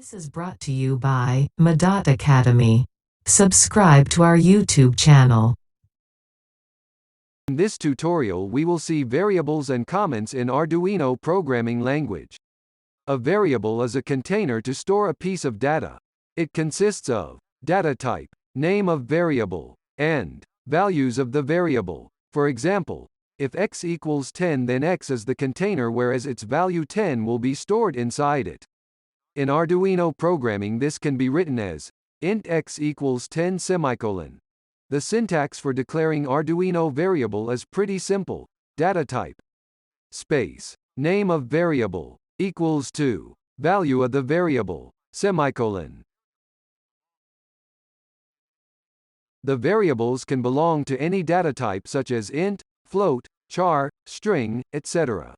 This is brought to you by Maedot Academy. Subscribe to our YouTube channel. In this tutorial we will see variables and comments in Arduino programming language. A variable is a container to store a piece of data. It consists of data type, name of variable, and values of the variable. For example, if x equals 10, then x is the container whereas its value 10 will be stored inside it. In Arduino programming this can be written as int x equals 10 semicolon. The syntax for declaring Arduino variable is pretty simple. Data type space name of variable equals to value of the variable semicolon. The variables can belong to any data type such as int, float, char, string, etc.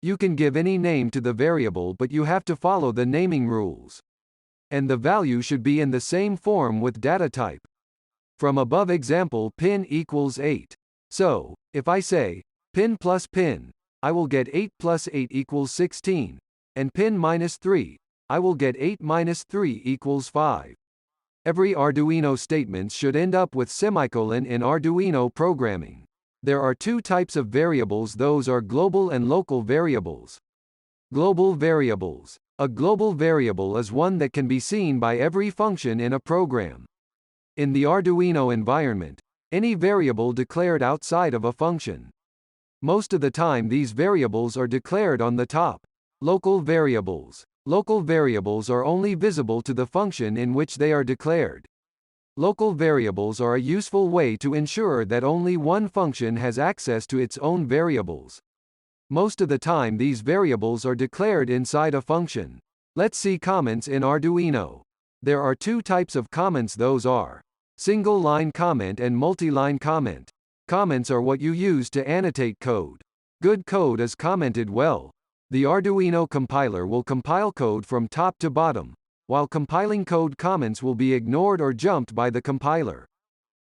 You can give any name to the variable, but you have to follow the naming rules. And the value should be in the same form with data type. From above example, pin equals 8. So, if I say pin plus pin, I will get 8 plus 8 equals 16, and pin minus 3, I will get 8 minus 3 equals 5. Every Arduino statement should end up with semicolon in Arduino programming. There are two types of variables, those are global and local variables. Global variables. A global variable is one that can be seen by every function in a program. In the Arduino environment, any variable declared outside of a function. Most of the time these variables are declared on the top. Local variables. Local variables are only visible to the function in which they are declared. Local variables are a useful way to ensure that only one function has access to its own variables. Most of the time these variables are declared inside a function. Let's see comments in Arduino. There are two types of comments, those are single-line comment and multi-line comment. Comments are what you use to annotate code. Good code is commented well. The Arduino compiler will compile code from top to bottom. While compiling code, comments will be ignored or jumped by the compiler.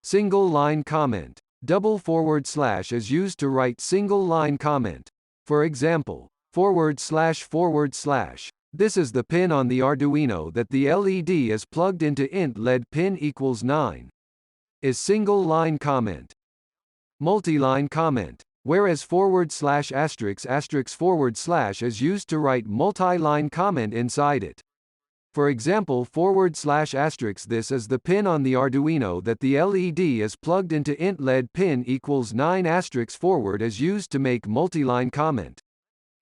Single-line comment. Double forward slash is used to write single-line comment. For example, forward slash forward slash. This is the pin on the Arduino that the LED is plugged into. Int LED pin equals 9. Is single-line comment. Multi-line comment. Whereas forward slash asterisk asterisk forward slash is used to write multi-line comment inside it. For example, forward slash asterisk, this is the pin on the Arduino that the LED is plugged into. Int LED pin equals 9 asterisk forward is used to make multi-line comment.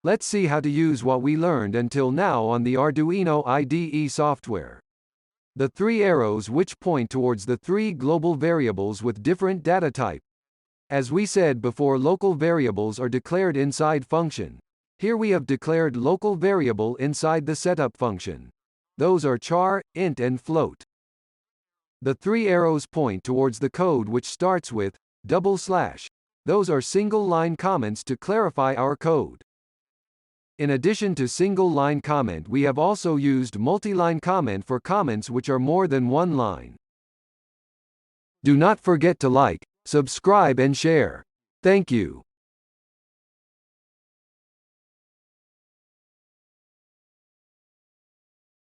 Let's see how to use what we learned until now on the Arduino IDE software. The three arrows which point towards the three global variables with different data type. As we said before, local variables are declared inside function. Here we have declared local variable inside the setup function. Those are char, int and float. The three arrows point towards the code which starts with double slash. Those are single-line comments to clarify our code. In addition to single-line comment, we have also used multi-line comment for comments which are more than one line. Do not forget to like, subscribe and share. Thank you.